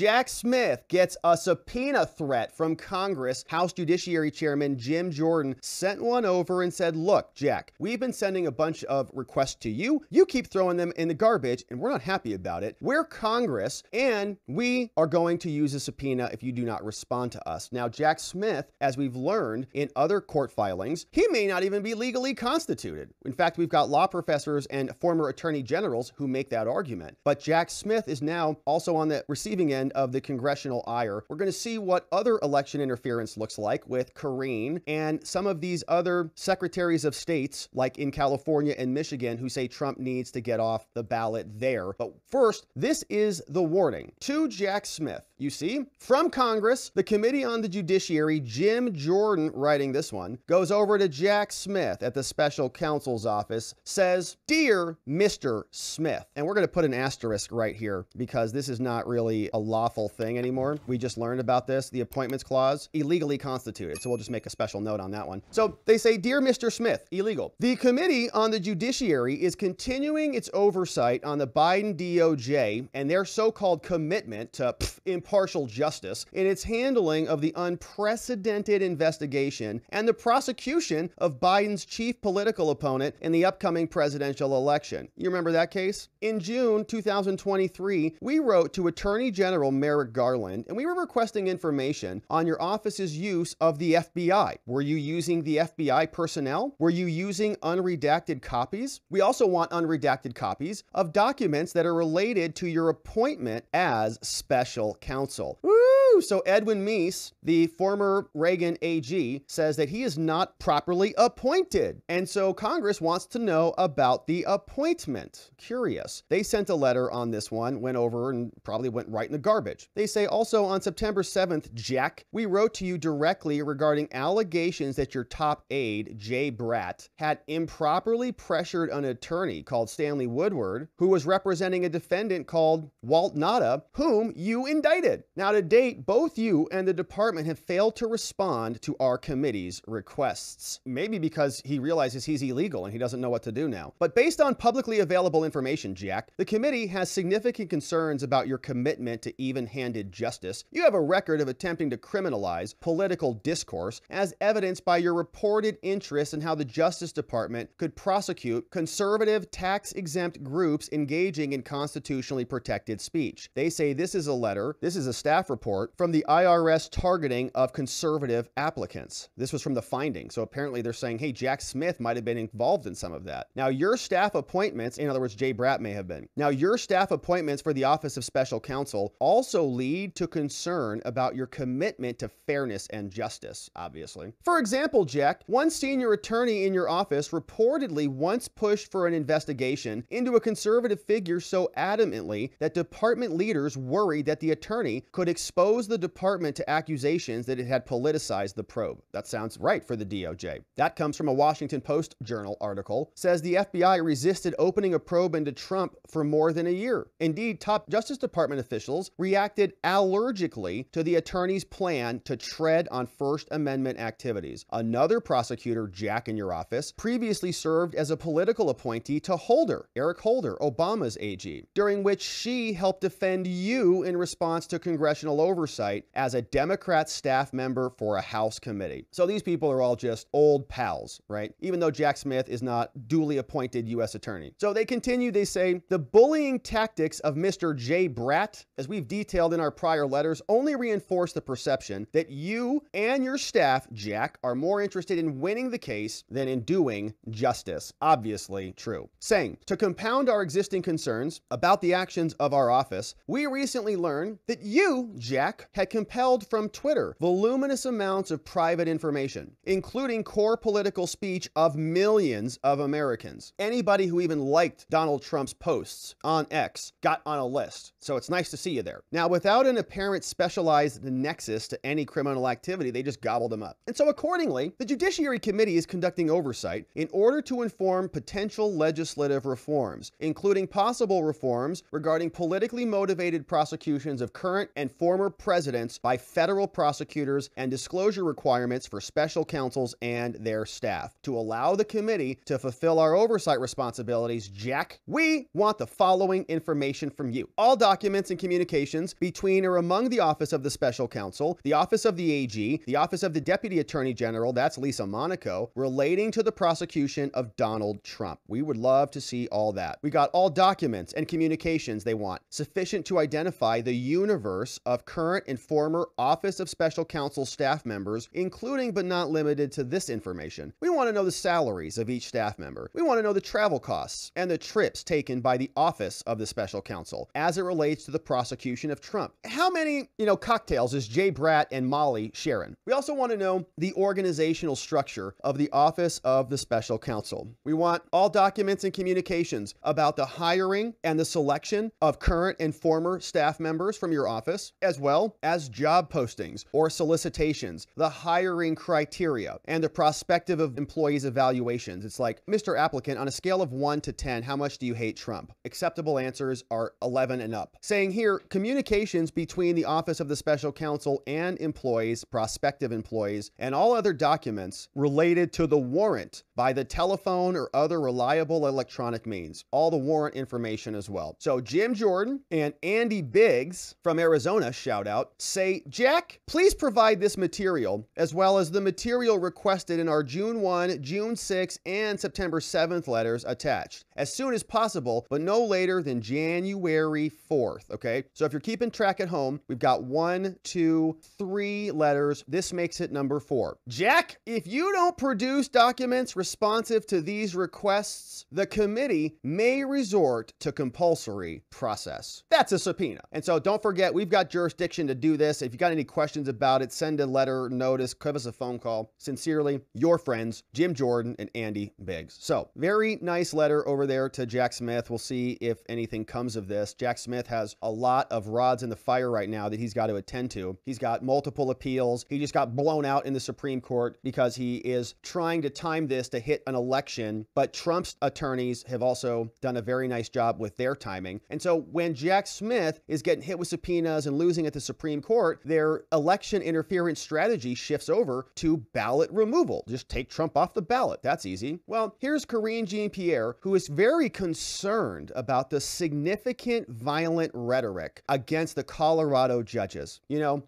Jack Smith gets a subpoena threat from Congress. House Judiciary Chairman Jim Jordan sent one over and said, look, Jack, we've been sending a bunch of requests to you. You keep throwing them in the garbage, and we're not happy about it. We're Congress, and we are going to use a subpoena if you do not respond to us. Now, Jack Smith, as we've learned in other court filings, he may not even be legally constituted. In fact, we've got law professors and former attorney generals who make that argument. But Jack Smith is now also on the receiving end of the congressional ire. We're going to see what other election interference looks like with Karine and some of these other secretaries of states, like in California and Michigan, who say Trump needs to get off the ballot there. But first, this is the warning to Jack Smith. You see, from Congress, the Committee on the Judiciary, Jim Jordan, writing this one, goes over to Jack Smith at the special counsel's office, says, "Dear Mr. Smith," and we're going to put an asterisk right here because this is not really a lawful thing anymore. We just learned about this, the appointments clause, illegally constituted. So we'll just make a special note on that one. So they say, "Dear Mr. Smith," illegal. "The Committee on the Judiciary is continuing its oversight on the Biden DOJ and their so-called commitment to impartial justice in its handling of the unprecedented investigation and the prosecution of Biden's chief political opponent in the upcoming presidential election." You remember that case? In June 2023, we wrote to Attorney General Merrick Garland, and we were requesting information on your office's use of the FBI. Were you using the FBI personnel? Were you using unredacted copies? We also want unredacted copies of documents that are related to your appointment as special counsel. Woo! So Edwin Meese, the former Reagan AG, says that he is not properly appointed. And so Congress wants to know about the appointment. Curious. They sent a letter on this one, went over and probably went right in the garbage. They say also on September 7th, Jack, we wrote to you directly regarding allegations that your top aide, Jay Bratt, had improperly pressured an attorney called Stanley Woodward, who was representing a defendant called Walt Nada, whom you indicted. Now, to date, both you and the department have failed to respond to our committee's requests. Maybe because he realizes he's illegal and he doesn't know what to do now. But based on publicly available information, Jack, the committee has significant concerns about your commitment to even-handed justice. You have a record of attempting to criminalize political discourse, as evidenced by your reported interest in how the Justice Department could prosecute conservative, tax-exempt groups engaging in constitutionally protected speech. They say this is a letter, this is a staff report from the IRS targeting of conservative applicants. This was from the findings. So apparently they're saying, hey, Jack Smith might have been involved in some of that. Now, your staff appointments, in other words, Jay Bratt may have been. Now, your staff appointments for the Office of Special Counsel also lead to concern about your commitment to fairness and justice, obviously. For example, Jack, one senior attorney in your office reportedly once pushed for an investigation into a conservative figure so adamantly that department leaders worried that the attorney could expose the department to accusations that it had politicized the probe. That sounds right for the DOJ. That comes from a Washington Post Journal article. Says the FBI resisted opening a probe into Trump for more than a year. Indeed, top Justice Department officials reacted allergically to the attorney's plan to tread on First Amendment activities. Another prosecutor, Jack, in your office, previously served as a political appointee to Holder, Eric Holder, Obama's AG, during which she helped defend you in response to congressional oversight as a Democrat staff member for a House committee. So these people are all just old pals, right? Even though Jack Smith is not duly appointed U.S. attorney. So they continue, they say, the bullying tactics of Mr. Jay Bratt, as we've detailed in our prior letters, only reinforce the perception that you and your staff, Jack, are more interested in winning the case than in doing justice. Obviously true. Saying, to compound our existing concerns about the actions of our office, we recently learned that you, Jack, had compelled from Twitter voluminous amounts of private information, including core political speech of millions of Americans. Anybody who even liked Donald Trump's posts on X got on a list. So it's nice to see you there. Now, without an apparent specialized nexus to any criminal activity, they just gobbled them up. And so accordingly, the Judiciary Committee is conducting oversight in order to inform potential legislative reforms, including possible reforms regarding politically motivated prosecutions of current and former presidents by federal prosecutors and disclosure requirements for special counsels and their staff. To allow the committee to fulfill our oversight responsibilities, Jack, we want the following information from you. All documents and communications between or among the Office of the Special Counsel, the Office of the AG, the Office of the Deputy Attorney General, that's Lisa Monaco, relating to the prosecution of Donald Trump. We would love to see all that. We got all documents and communications they want, sufficient to identify the universe of current and former Office of Special Counsel staff members, including but not limited to this information. We want to know the salaries of each staff member. We want to know the travel costs and the trips taken by the Office of the Special Counsel as it relates to the prosecution of Trump. How many, cocktails is Jay Bratt and Molly sharing? We also want to know the organizational structure of the Office of the Special Counsel. We want all documents and communications about the hiring and the selection of current and former staff members from your office, as well as job postings or solicitations, the hiring criteria, and the prospective of employees' evaluations. It's like, Mr. Applicant, on a scale of 1 to 10, how much do you hate Trump? Acceptable answers are 11 and up. Saying here, communications between the Office of the Special Counsel and employees, prospective employees, and all other documents related to the warrant by the telephone or other reliable electronic means. All the warrant information as well. So Jim Jordan and Andy Biggs from Arizona, shout out, say, Jack, please provide this material as well as the material requested in our June 1, June 6, and September 7th letters attached as soon as possible, but no later than January 4th. Okay. So if you're keeping track at home, we've got 1, 2, 3 letters. This makes it number 4. Jack, if you don't produce documents responsive to these requests, the committee may resort to compulsory process. That's a subpoena. And so don't forget, we've got jurisdiction to do this. If you got any questions about it, send a letter, notice, give us a phone call. Sincerely, your friends, Jim Jordan and Andy Biggs. So very nice letter over there to Jack Smith. We'll see if anything comes of this. Jack Smith has a lot of rods in the fire right now that he's got to attend to. He's got multiple appeals. He just got blown out in the Supreme Court because he is trying to time this to hit an election, but Trump's attorneys have also done a very nice job with their timing. And so when Jack Smith is getting hit with subpoenas and losing at the Supreme Court, their election interference strategy shifts over to ballot removal. Just take Trump off the ballot. That's easy. Well, here's Karine Jean-Pierre, who is very concerned about the significant violent rhetoric against the Colorado judges.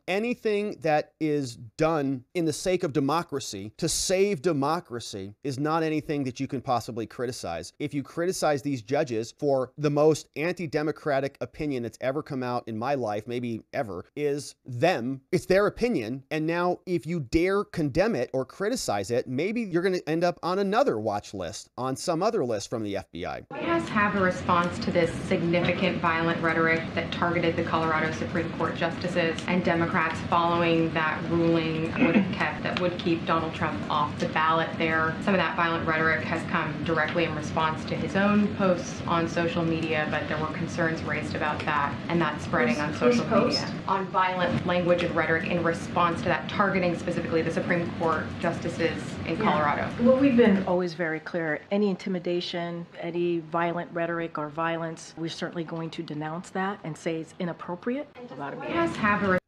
Anything that is done in the sake of democracy to save democracy is not anything that you can possibly criticize. If you criticize these judges for the most anti-democratic opinion that's ever come out in my life, maybe ever, is them. It's their opinion. And now if you dare condemn it or criticize it, maybe you're going to end up on another watch list, on some other list from the FBI. White House have a response to this significant violent rhetoric that targeted the Colorado Supreme Court justices, and Democrats following that ruling would keep Donald Trump off the ballot there. Some of that violent rhetoric has come directly in response to his own posts on social media, but there were concerns raised about that, and that's spreading on social media. On violent language and rhetoric in response to that, targeting specifically the Supreme Court justices in Colorado. Well, we've been always very clear. Any intimidation, any violent rhetoric or violence, we're certainly going to denounce that and say it's inappropriate.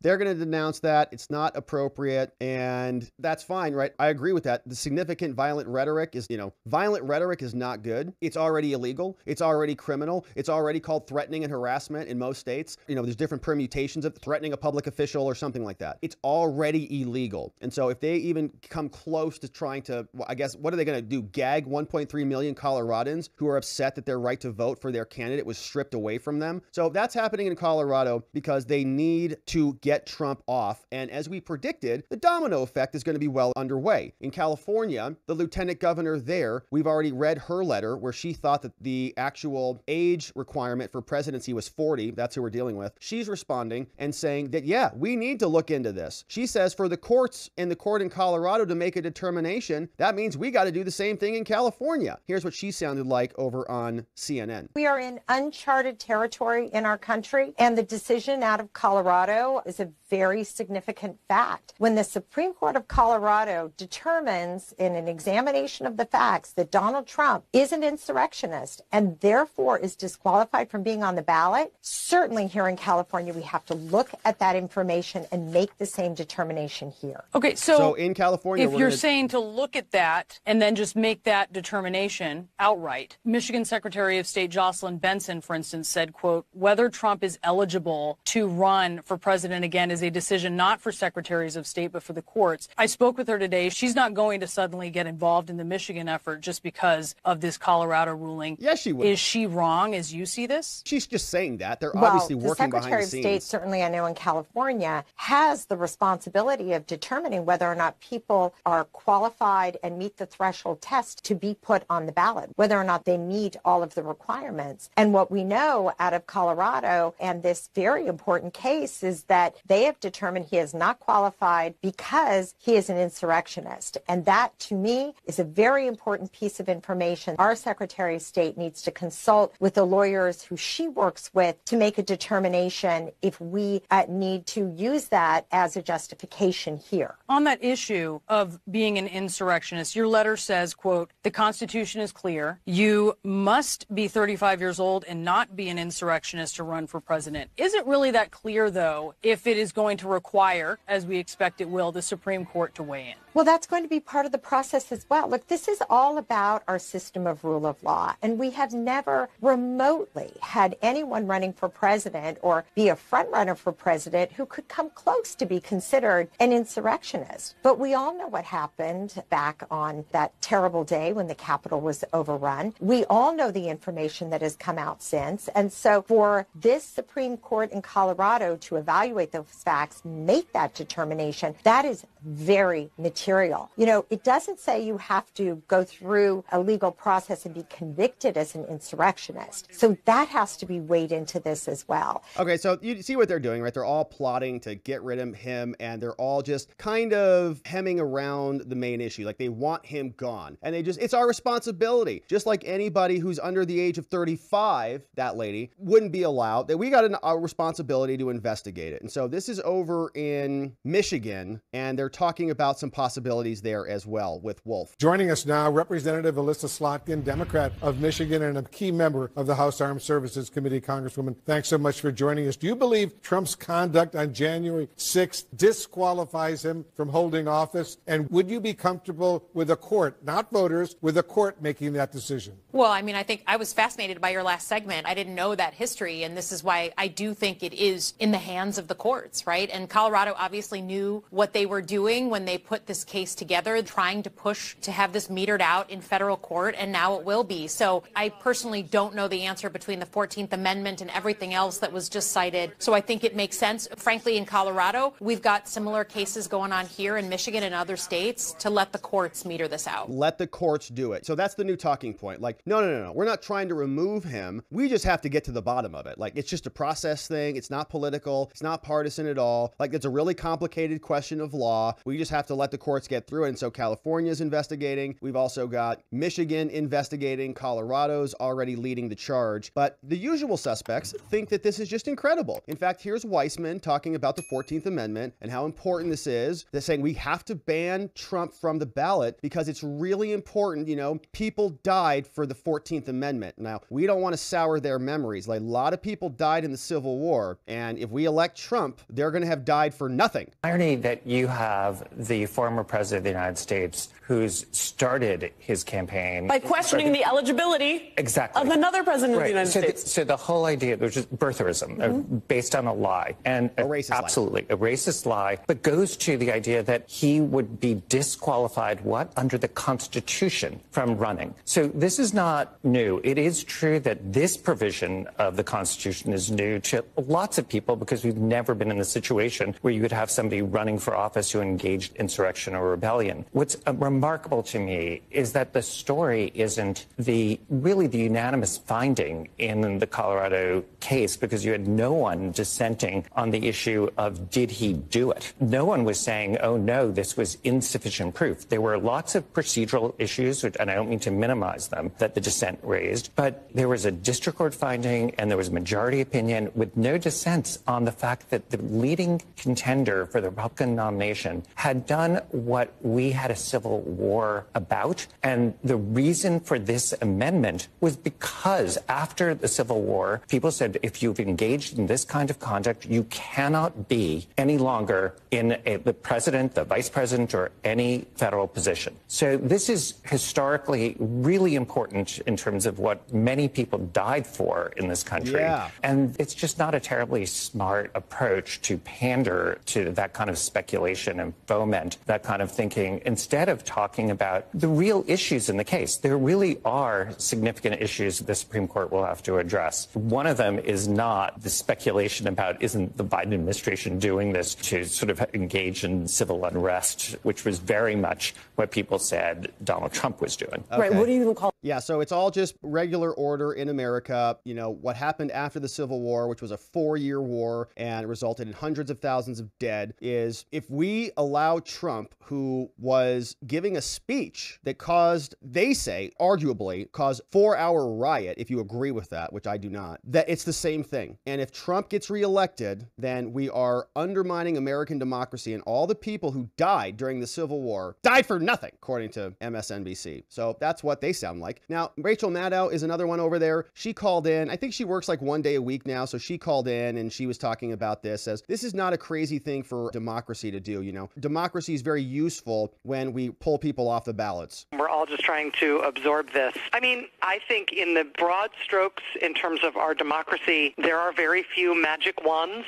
They're going to denounce that. It's not appropriate, and that's fine, right? I agree with that. The significant violent rhetoric is, violent rhetoric is not good. It's already illegal. It's already criminal. It's already called threatening and harassment in most states. There's different permutations of threatening a public official or something like that. It's already illegal. And so if they even come close to trying to, I guess, what are they going to do? Gag 1.3 million Coloradans who are upset that their right to vote for their candidate was stripped away from them. So that's happening in Colorado because they need to get Trump off. And as we predicted, the domino effect is going to be well underway. In California, the lieutenant governor there, we've already read her letter where she thought that the actual age requirement for presidency was 40. That's who we're dealing with. She's responding and saying that, yeah, we need to look into this. She says for the courts and the court in Colorado to make a determination determination, that means we got to do the same thing in California. Here's what she sounded like over on CNN. We are in uncharted territory in our country, and the decision out of Colorado is a very significant fact. When the Supreme Court of Colorado determines in an examination of the facts that Donald Trump is an insurrectionist and therefore is disqualified from being on the ballot, certainly here in California we have to look at that information and make the same determination here. Okay, so in California, if you're saying to look at that and then just make that determination outright, Michigan Secretary of State Jocelyn Benson, for instance, said, quote, whether Trump is eligible to run for president again is a decision not for secretaries of state, but for the courts. I spoke with her today. She's not going to suddenly get involved in the Michigan effort just because of this Colorado ruling. Yes, she would. Is she wrong as you see this? She's just saying that. They're obviously working behind the scenes. The Secretary of State, certainly I know in California, has the responsibility of determining whether or not people are qualified and meet the threshold test to be put on the ballot, whether or not they meet all of the requirements. And what we know out of Colorado and this very important case is that they have determined he is not qualified because he is an insurrectionist. And that, to me, is a very important piece of information. Our Secretary of State needs to consult with the lawyers who she works with to make a determination if we need to use that as a justification here. On that issue of being an insurrectionist, your letter says, quote, the Constitution is clear. You must be 35 years old and not be an insurrectionist to run for president. Is it really that clear, though, if it is going to require, as we expect it will, the Supreme Court to weigh in? Well, that's going to be part of the process as well. Look, this is all about our system of rule of law, and we have never remotely had anyone running for president or be a front runner for president who could come close to be considered an insurrectionist. But we all know what happened back on that terrible day when the Capitol was overrun. We all know the information that has come out since. And so for this Supreme Court in Colorado to evaluate those facts, make that determination, that is very material. You know, it doesn't say you have to go through a legal process and be convicted as an insurrectionist. So that has to be weighed into this as well. Okay, so you see what they're doing, right? They're all plotting to get rid of him, and they're all just kind of hemming around the main issue. Like, they want him gone. And it's our responsibility. Just like anybody who's under the age of 35, that lady, wouldn't be allowed, that we got a responsibility to investigate it. And so this is over in Michigan, and they're talking about some possibilities there as well with Wolf. Joining us now, Representative Alyssa Slotkin, Democrat of Michigan and a key member of the House Armed Services Committee. Congresswoman, thanks so much for joining us. Do you believe Trump's conduct on January 6th disqualifies him from holding office? And would you be comfortable with a court, not voters, with a court making that decision? Well, I mean, I think I was fascinated by your last segment. I didn't know that history, and this is why I do think it is in the hands of the courts, right? And Colorado obviously knew what they were doing when they put this case together, trying to push to have this metered out in federal court, and now it will be. So I personally don't know the answer between the 14th Amendment and everything else that was just cited. So I think it makes sense. Frankly, in Colorado, we've got similar cases going on here in Michigan and other states to let the courts meter this out. Let the courts do it. So that's the new talking point. Like, no. We're not trying to remove him. We just have to get to the bottom of it. Like, it's just a process thing. It's not political. It's not partisan at all. Like, it's a really complicated question of law. We just have to let the courts get through it. And so California's investigating. We've also got Michigan investigating. Colorado's already leading the charge. But the usual suspects think that this is just incredible. In fact, here's Weismann talking about the 14th Amendment and how important this is. They're saying we have to ban Trump from the ballot because it's really important. You know, people died for the 14th Amendment. Now, we don't want to sour their memories. Like, a lot of people died in the Civil War. And if we elect Trump, they're going to have died for nothing. Irony that you have the former president of the United States who's started his campaign by questioning the eligibility of another president of the United States. So the whole idea, which is birtherism, based on a lie, and a racist absolutely lie. A racist lie, but goes to the idea that he would be disqualified, under the Constitution from running. So this is not new. It is true that this provision of the Constitution is new to lots of people because we've never been in the situation where you would have somebody running for office who engaged insurrection or rebellion. What's remarkable to me is that the story isn't really the unanimous finding in the Colorado case, because you had no one dissenting on the issue of did he do it. No one was saying, oh no, this was insufficient proof. proof. There were lots of procedural issues, and I don't mean to minimize them, that the dissent raised, but there was a district court finding and there was a majority opinion with no dissents on the fact that the leading contender for the Republican nomination had done what we had a civil war about. And the reason for this amendment was because after the Civil War, people said, if you've engaged in this kind of conduct, you cannot be any longer in the president, the vice president, or any federal position. So this is historically really important in terms of what many people died for in this country. Yeah. And it's just not a terribly smart approach to pander to that kind of speculation and foment that kind of thinking, instead of talking about the real issues in the case. There really are significant issues the Supreme Court will have to address. One of them is not the speculation about, isn't the Biden administration doing this to sort of engage in civil unrest, which was very much what people said Donald Trump was doing. Okay. Right. What do you even call? Yeah, so it's all just regular order in America. You know, what happened after the Civil War, which was a 4-year war and resulted in hundreds of thousands of dead, is if we allow Trump, who was giving a speech that caused, they say, arguably caused 4-hour riot, if you agree with that, which I do not, that it's the same thing. And if Trump gets reelected, then we are undermining American democracy, and all the people who died during the Civil War died for nothing, according to MSNBC. So that's what they sound like. Now, Rachel Maddow is another one over there. She called in. I think she works like 1 day a week now. So she called in and she was talking about this as this is not a crazy thing for democracy to do. You know, democracy is very useful when we pull people off the ballots. We're all just trying to absorb this. I mean, I think in the broad strokes, in terms of our democracy, there are very few magic wands.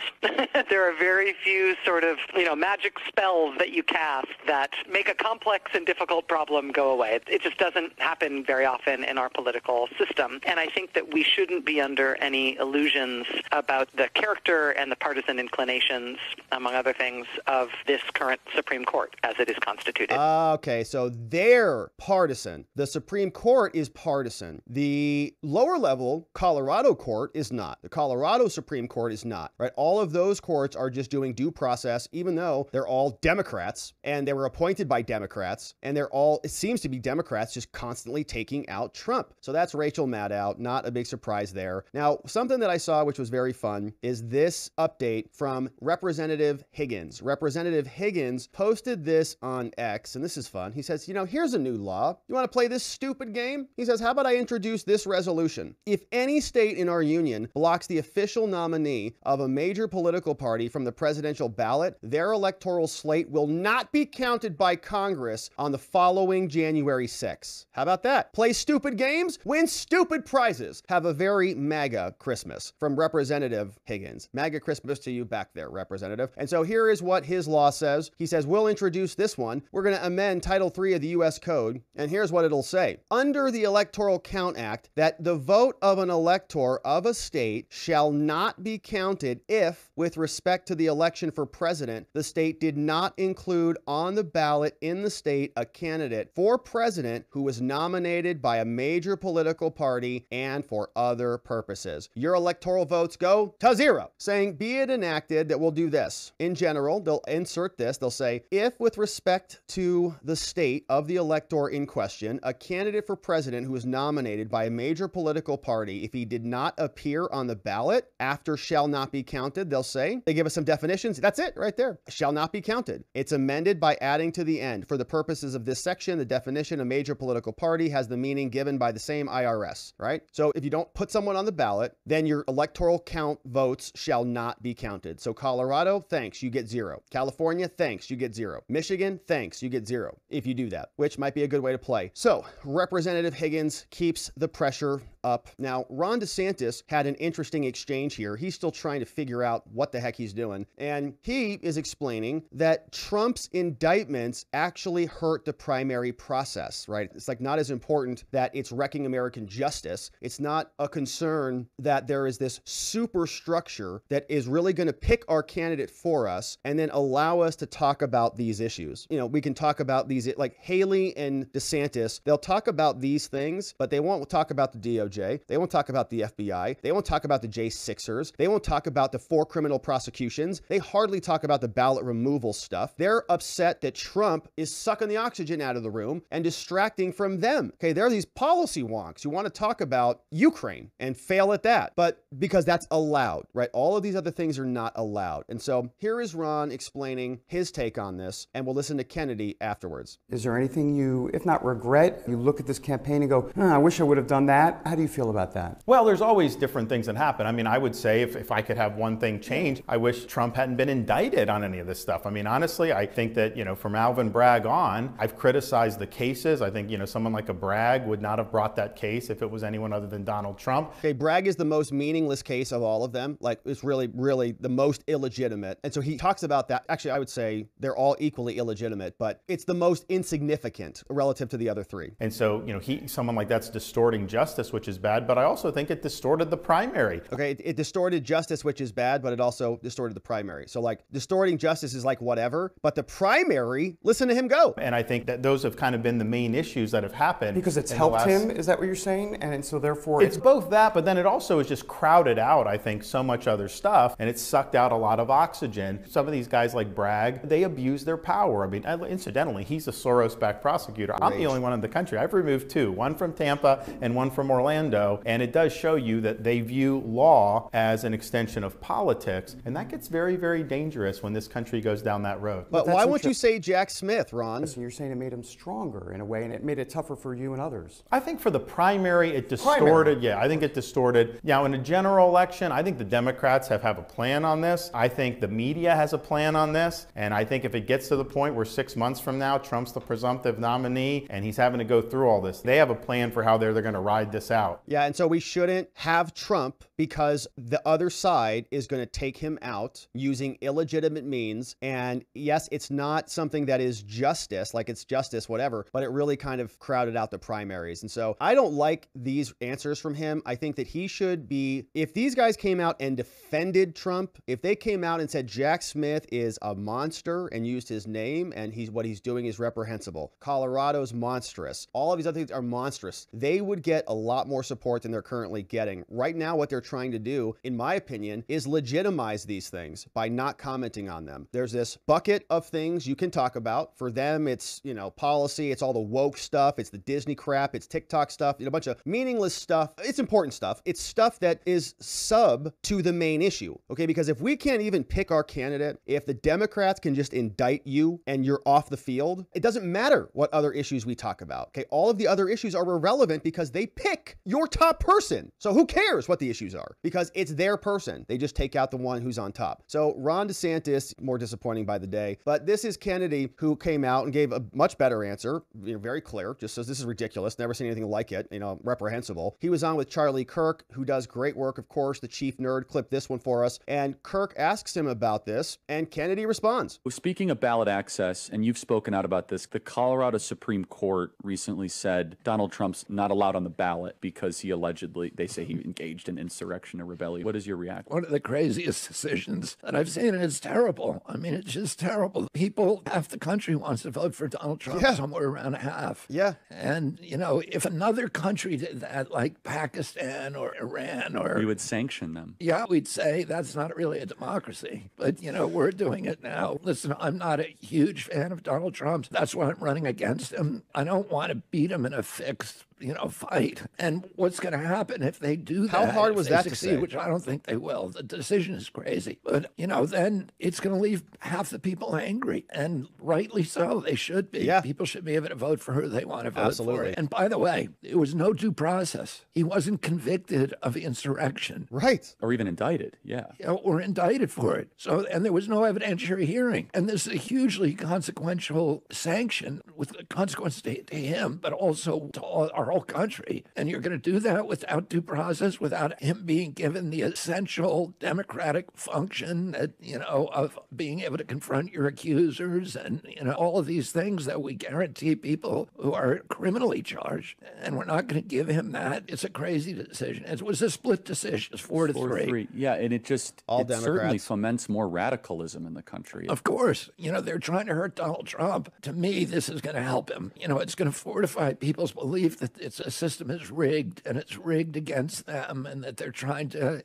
There are very few sort of, magic spells that you cast that make a complex and difficult problem go away. It just doesn't happen very often in our political system. And I think that we shouldn't be under any illusions about the character and the partisan inclinations, among other things, of this current Supreme Court as it is constituted. Okay, so they're partisan. The Supreme Court is partisan. The lower level Colorado court is not. The Colorado Supreme Court is not, right? All of those courts are just doing due process, even though they're all Democrats and they were appointed by Democrats, and they're all, it seems to be Democrats just constantly taking out Trump. So that's Rachel Maddow. Not a big surprise there. Now, something that I saw which was very fun is this update from Representative Higgins. Representative Higgins posted this on X, and this is fun. He says, here's a new law. You want to play this stupid game? He says, how about I introduce this resolution? If any state in our union blocks the official nominee of a major political party from the presidential ballot, their electoral slate will not be counted by Congress on the following January 6th. How about that? Play stupid games, win stupid prizes. Have a very MAGA Christmas from Representative Higgins. MAGA Christmas to you back there, Representative. And so here is what his law says. He says, we'll introduce this one. We're going to amend Title III of the U.S. Code. And here's what it'll say. Under the Electoral Count Act, that the vote of an elector of a state shall not be counted if, with respect to the election for president, the state did not include on the ballot in the state a candidate for president who was nominated by a major political party and for other purposes. Your electoral votes go to zero. Saying, be it enacted that we'll do this. In general, they'll insert this. They'll say, if with respect to the state of the elector in question, a candidate for president who was nominated by a major political party, if he did not appear on the ballot, after shall not be counted, they'll say, they give us some definitions. That's it right there. Shall not be counted. It's amended by adding to the end. For the purposes of this section, the definition of major political party has the meaning given by the same IRS, right? So if you don't put someone on the ballot, then your electoral count votes shall not be counted. So Colorado, thanks, you get 0. California, thanks, you get 0. Michigan, thanks, you get 0 if you do that, which might be a good way to play. So Representative Higgins keeps the pressure up. Now, Ron DeSantis had an interesting exchange here. He's still trying to figure out what the heck he's doing. And he is explaining that Trump's indictments actually hurt the primary process, right? It's like not as important that it's wrecking American justice. It's not a concern that there is this superstructure that is really going to pick our candidate for us and then allow us to talk about these issues. We can talk about these, like Haley and DeSantis, they'll talk about these things, but they won't talk about the DOJ. They won't talk about the FBI. They won't talk about the J6ers. They won't talk about the 4 criminal prosecutions. They hardly talk about the ballot removal stuff. They're upset that Trump Trump is sucking the oxygen out of the room and distracting from them. Okay, there are these policy wonks who want to talk about Ukraine and fail at that, but because that's allowed, right? All of these other things are not allowed. And so here is Ron explaining his take on this, and we'll listen to Kennedy afterwards. Is there anything you, if not regret, you look at this campaign and go, I wish I would have done that? How do you feel about that? Well, there's always different things that happen. I mean, I would say if I could have one thing change, I wish Trump hadn't been indicted on any of this stuff. I mean, honestly, I think that, from Alvin Bragg on, I've criticized the cases. I think, someone like a Bragg would not have brought that case if it was anyone other than Donald Trump. Okay, Bragg is the most meaningless case of all of them. Like, it's really, really the most illegitimate. And so he talks about that. Actually, I would say they're all equally illegitimate, but it's the most insignificant relative to the other three. And so, someone like that's distorting justice, which is bad, but I also think it distorted the primary. Okay, it distorted justice, which is bad, but it also distorted the primary. So like distorting justice is like whatever, but the primary, listen to him go. And I think that those have kind of been the main issues that have happened. Because it's helped him, is that what you're saying? And so therefore it's both that, but then it also has just crowded out, I think, so much other stuff, and it's sucked out a lot of oxygen. Some of these guys like Bragg, they abuse their power. I mean, incidentally, he's a Soros-backed prosecutor. I'm the only one in the country. I've removed two, one from Tampa and one from Orlando, and it does show you that they view law as an extension of politics, and that gets very, very dangerous when this country goes down that road. But why won't you say Jack Smith, Ron? So you're saying it made him stronger in a way, and it made it tougher for you and others. I think for the primary, it distorted. Yeah, I think it distorted. Now, in a general election, I think the Democrats have a plan on this. I think the media has a plan on this, and I think if it gets to the point where 6 months from now, Trump's the presumptive nominee, and he's having to go through all this, they have a plan for how they're going to ride this out. Yeah, and so we shouldn't have Trump because the other side is going to take him out using illegitimate means. And yes, it's not something that is justice, like it's justice, whatever, but it really kind of crowded out the primaries. And so I don't like these answers from him. I think that he should be, if these guys came out and defended Trump, if they came out and said Jack Smith is a monster and used his name and what he's doing is reprehensible, Colorado's monstrous, all of these other things are monstrous, they would get a lot more support than they're currently getting. Right now, what they're trying to do, in my opinion, is legitimize these things by not commenting on them. There's this bucket of things you can talk about. For them, it's, policy, it's all the woke stuff, it's the Disney crap, it's TikTok stuff, a bunch of meaningless stuff. It's important stuff. It's stuff that is sub to the main issue, okay? Because if we can't even pick our candidate, if the Democrats can just indict you and you're off the field, it doesn't matter what other issues we talk about, okay? All of the other issues are irrelevant because they pick your top person. So who cares what the issues are? Because it's their person. They just take out the one who's on top. So Ron DeSantis, more disappointing by the day, but this is Kennedy who came out and gave a much better answer, very clear, just says this is ridiculous, never seen anything like it, reprehensible. He was on with Charlie Kirk, who does great work, of course, the chief nerd, clipped this one for us, and Kirk asks him about this, and Kennedy responds. Speaking of ballot access, and you've spoken out about this, the Colorado Supreme Court recently said Donald Trump's not allowed on the ballot because he allegedly, they say he engaged in insurrection or rebellion. What is your reaction? One of the craziest decisions that I've seen, and it's terrible. I mean, it's just terrible. People, half the country wants to vote for Donald Trump, somewhere around half. Yeah. And, if another country did that, like Pakistan or Iran or... We would sanction them. Yeah, we'd say that's not really a democracy. But, we're doing it now. Listen, I'm not a huge fan of Donald Trump. That's why I'm running against him. I don't want to beat him in a fixed fight. And what's going to happen if they do that? How hard was that to succeed, say? Which I don't think they will. The decision is crazy. But, then it's going to leave half the people angry. And rightly so. They should be. Yeah. People should be able to vote for who they want to vote Absolutely. for. And by the way, there was no due process. He wasn't convicted of insurrection. Right. Or even indicted. Yeah. Or indicted for it. So, and there was no evidentiary hearing. And this is a hugely consequential sanction with consequences to him, but also to our whole country. And you're going to do that without due process, without him being given the essential democratic function that, of being able to confront your accusers and, all of these things that we guarantee people who are criminally charged. And we're not going to give him that. It's a crazy decision. It was a split decision. It's 4-3. Yeah, and it Democrats. Certainly foments more radicalism in the country. Of course. They're trying to hurt Donald Trump. To me, this is going to help him. It's going to fortify people's belief that it's a system is rigged and it's rigged against them, and that they're trying to,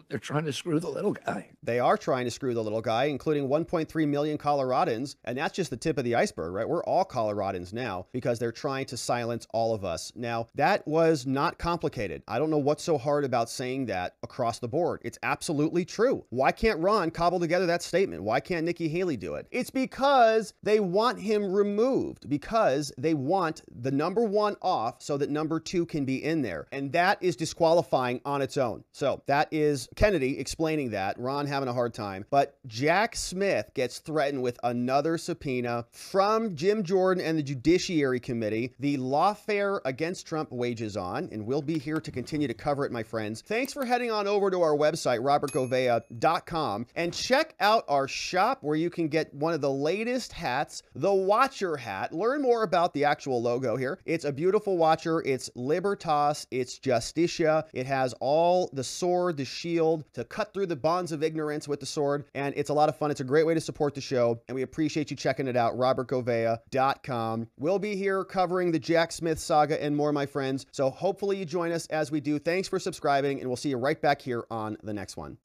they're trying to screw the little guy. They are trying to screw the little guy, including 1.3 million Coloradans. And that's just the tip of the iceberg, right? We're all Coloradans now because they're trying to silence all of us. Now, that was not complicated. I don't know what's so hard about saying that across the board. It's absolutely true. Why can't Ron cobble together that statement? Why can't Nikki Haley do it? It's because they want him removed, because they want the number one off so that number two can be in there. And that is disqualifying on its own. So that is Kennedy explaining that, Ron having a hard time. But Jack Smith gets threatened with another subpoena from Jim Jordan and the Judiciary Committee. The lawfare against Trump wages on, and we'll be here to continue to cover it, my friends. Thanks for heading on over to our website, robertgovea.com, and check out our shop where you can get one of the latest hats, the Watcher hat. Learn more about the actual logo here. It's a beautiful watcher. It's Libertas. It's Justitia. It has all the sword, the shield, to cut through the bonds of ignorance with the sword, and it's a lot of fun. It's a great way to support the show, and we appreciate you checking it out, robertgovea.com. We'll be here covering the Jack Smith saga and more, my friends, so hopefully you join us as we do. Thanks for subscribing, and we'll see you right back here on the next one.